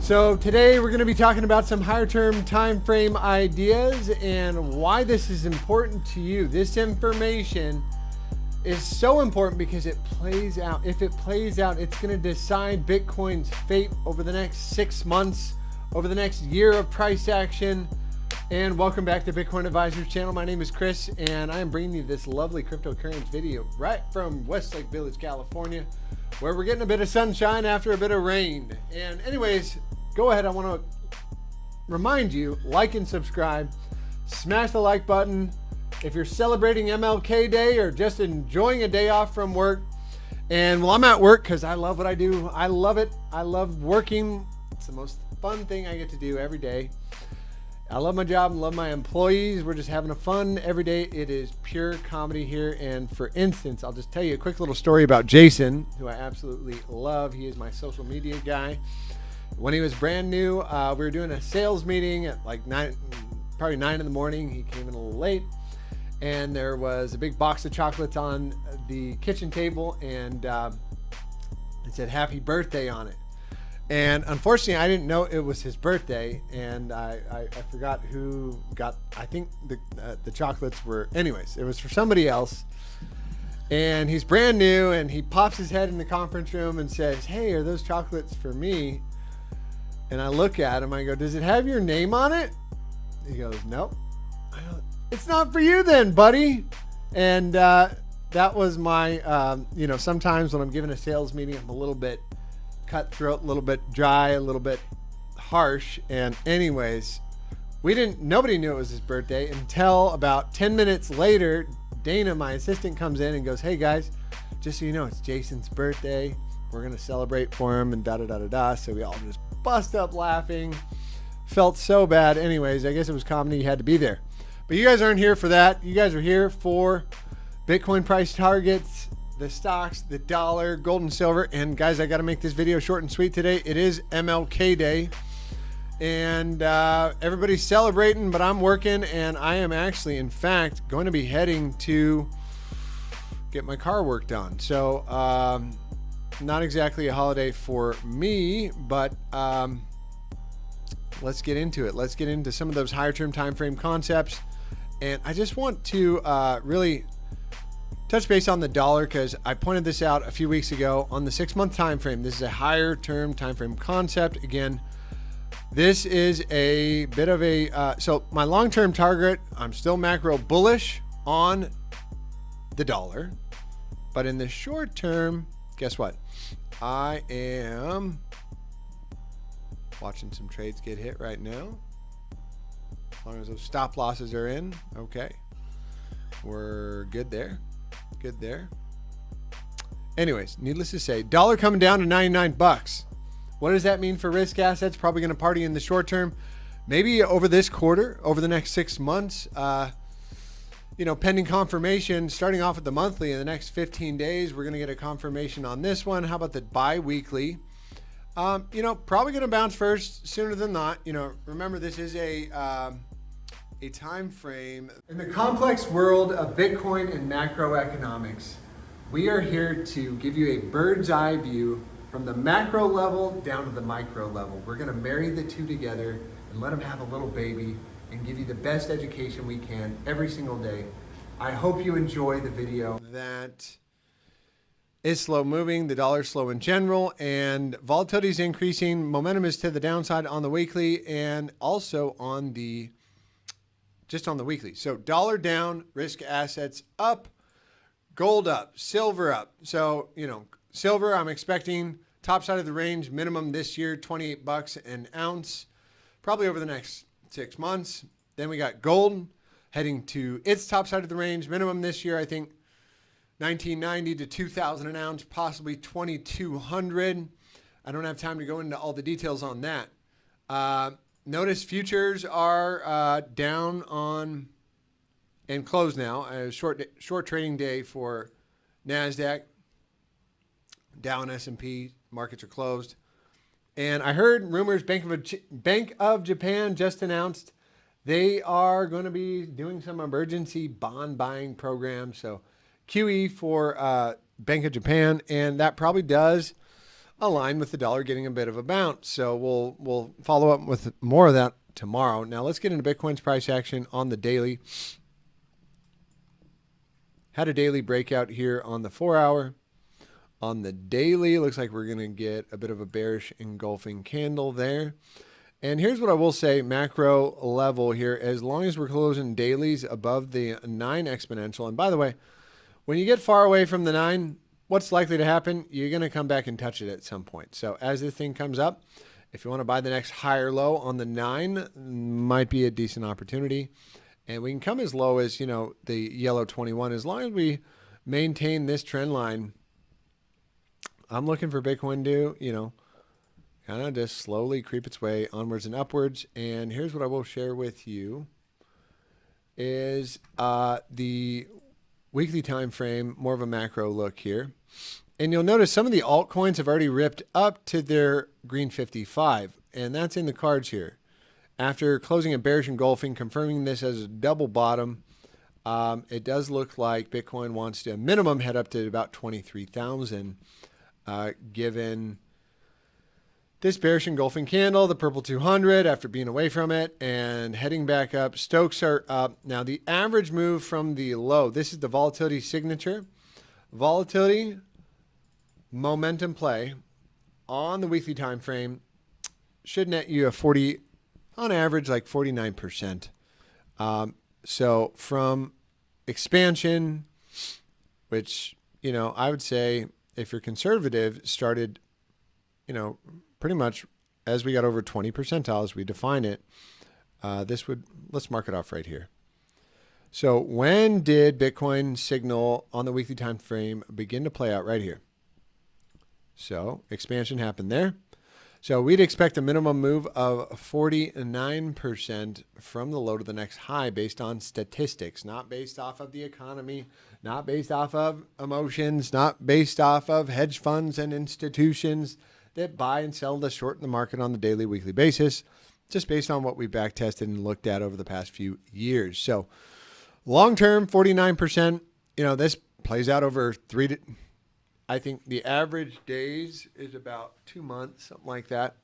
So today we're going to be talking about some higher term time frame ideas and why this is important to you. This information is so important because it plays out. If it plays out, it's going to decide Bitcoin's fate over the next 6 months, over the next year of price action. And welcome back to Bitcoin Advisors channel. My name is Chris and I am bringing you this lovely cryptocurrency video right from Westlake Village, California, where we're getting a bit of sunshine after a bit of rain. And anyways, go ahead. I want to remind you, like and subscribe, smash the like button. If you're celebrating MLK Day or just enjoying a day off from work, and well, I'm at work because I love what I do. I love it. I love working. It's the most fun thing I get to do every day. I love my job and love my employees. We're just having a fun every day. It is pure comedy here. And for instance, I'll just tell you a quick little story about Jason, who I absolutely love. He is my social media guy. When he was brand new, we were doing a sales meeting at like probably 9 in the morning. He came in a little late, and there was a big box of chocolates on the kitchen table, and it said "Happy Birthday" on it. And unfortunately, I didn't know it was his birthday, and I forgot who got. I think the chocolates were. Anyways, it was for somebody else. And he's brand new, and he pops his head in the conference room and says, "Hey, are those chocolates for me?" And I look at him. I go, "Does it have your name on it?" He goes, "Nope." I go, "It's not for you then, buddy." And that was my. Sometimes when I'm giving a sales meeting, I'm a little bit cutthroat, a little bit dry, a little bit harsh. And anyways, nobody knew it was his birthday until about 10 minutes later. Dana, my assistant, comes in and goes, "Hey guys, just so you know, it's Jason's birthday. We're going to celebrate for him," and da-da-da-da-da. So we all just bust up laughing. Felt so bad. Anyways, I guess it was comedy. You had to be there. But you guys aren't here for that. You guys are here for Bitcoin price targets, the stocks, the dollar, gold and silver. And guys, I got to make this video short and sweet today. It is MLK Day, and everybody's celebrating, but I'm working, and I am actually, in fact, going to be heading to get my car worked on. So not exactly a holiday for me, but let's get into it. Let's get into some of those higher term time frame concepts. And I just want to really touch base on the dollar, because I pointed this out a few weeks ago on the 6-month time frame. This is a higher term time frame concept. Again, this is a bit of a so my long-term target, I'm still macro bullish on the dollar, but in the short term, guess what? I am watching some trades get hit right now. As long as those stop losses are in, okay, we're good there. Good there. Anyways, needless to say, dollar coming down to 99 bucks. What does that mean for risk assets? Probably going to party in the short term, maybe over this quarter, over the next 6 months. Pending confirmation, starting off with the monthly in the next 15 days, we're going to get a confirmation on this one. How about the bi-weekly? Probably going to bounce first sooner than not. Remember, this is a time frame. In the complex world of Bitcoin and macroeconomics, we are here to give you a bird's eye view from the macro level down to the micro level. We're going to marry the two together and let them have a little baby and give you the best education we can every single day. I hope you enjoy the video. That is slow moving. The dollar's slow in general, and volatility is increasing. Momentum is to the downside on the weekly and also on the weekly. So dollar down, risk assets up, gold up, silver up. So, silver, I'm expecting top side of the range minimum this year, 28 bucks an ounce, probably over the next 6 months. Then we got gold heading to its top side of the range minimum this year. I think 1990 to 2000 an ounce, possibly 2200. I don't have time to go into all the details on that. Notice futures are down on and closed now. A short trading day for NASDAQ, Dow and S&P markets are closed. And I heard rumors Bank of Japan just announced they are going to be doing some emergency bond buying program. So QE for Bank of Japan, and that probably does aligned with the dollar getting a bit of a bounce. So we'll follow up with more of that tomorrow. Now let's get into Bitcoin's price action on the daily. Had a daily breakout here on the 4-hour. On the daily, looks like we're going to get a bit of a bearish engulfing candle there. And here's what I will say, macro level here, as long as we're closing dailies above the 9 exponential. And by the way, when you get far away from the 9, what's likely to happen? You're going to come back and touch it at some point. So as this thing comes up, if you want to buy the next higher low on the 9, might be a decent opportunity. And we can come as low as, you know, the yellow 21. As long as we maintain this trend line, I'm looking for Bitcoin to, you know, kind of just slowly creep its way onwards and upwards. And here's what I will share with you is the weekly time frame, more of a macro look here. And you'll notice some of the altcoins have already ripped up to their green 55. And that's in the cards here. After closing a bearish engulfing, confirming this as a double bottom, it does look like Bitcoin wants to minimum head up to about 23,000, given this bearish engulfing candle, the purple 200 after being away from it and heading back up. Stokes are up. Now the average move from the low, this is the volatility signature. Volatility, momentum play on the weekly time frame should net you a 40, on average, like 49%. So from expansion, which, you know, I would say if you're conservative, started, you know, pretty much as we got over 20 percentiles, we define it. This would, let's mark it off right here. So when did Bitcoin signal on the weekly time frame begin to play out? Right here. So expansion happened there. So we'd expect a minimum move of 49% from the low to the next high based on statistics, not based off of the economy, not based off of emotions, not based off of hedge funds and institutions that buy and sell the short in the market on the daily, weekly basis, just based on what we back tested and looked at over the past few years. So long-term, 49%, you know, this plays out over I think the average days is about 2 months, something like that.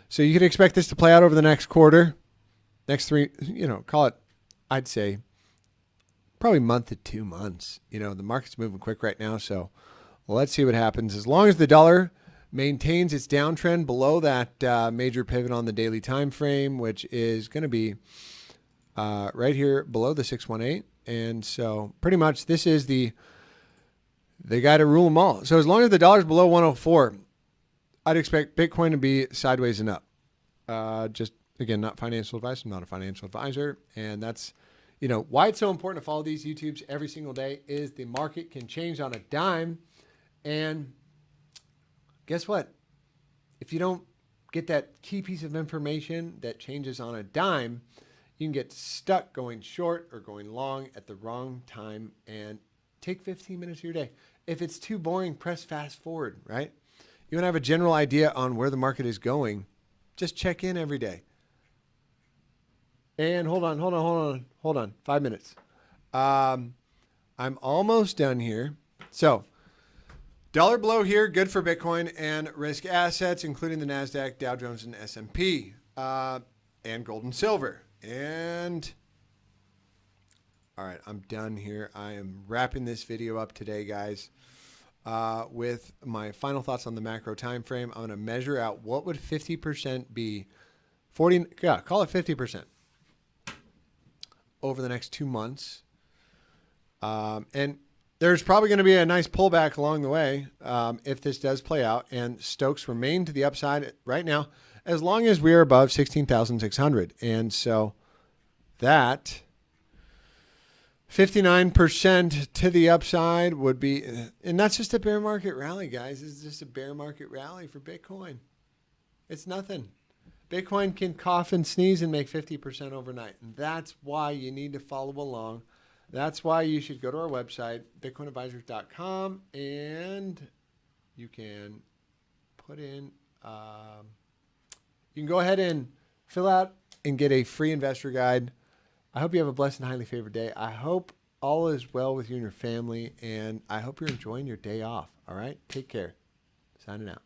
So you could expect this to play out over the next quarter, next 3, you know, call it, I'd say, probably month to 2 months. You know, the market's moving quick right now, so let's see what happens. As long as the dollar maintains its downtrend below that major pivot on the daily time frame, which is going to be right here below the 618. And so pretty much this is the guy to rule them all. So as long as the dollar's below 104, I'd expect Bitcoin to be sideways and up. Just, again, not financial advice. I'm not a financial advisor. And that's, you know, why it's so important to follow these YouTubes every single day is the market can change on a dime. And guess what? If you don't get that key piece of information that changes on a dime, you can get stuck going short or going long at the wrong time and take 15 minutes of your day. If it's too boring, press fast forward, right? You want to have a general idea on where the market is going, just check in every day. And hold on. 5 minutes. I'm almost done here. So dollar below here, good for Bitcoin and risk assets, including the NASDAQ, Dow Jones, and S&P, and gold and silver. And all right, I'm done here. I am wrapping this video up today, guys, with my final thoughts on the macro time frame. I'm going to measure out what would 50% be, call it 50% over the next 2 months. And there's probably going to be a nice pullback along the way if this does play out and Stokes remain to the upside right now, as long as we are above 16,600. And so that 59% to the upside would be, and that's just a bear market rally, guys. This is just a bear market rally for Bitcoin. It's nothing. Bitcoin can cough and sneeze and make 50% overnight. And that's why you need to follow along. That's why you should go to our website, bitcoinadvisors.com, and you can put in, you can go ahead and fill out and get a free investor guide. I hope you have a blessed and highly favored day. I hope all is well with you and your family, and I hope you're enjoying your day off. All right? Take care. Signing out.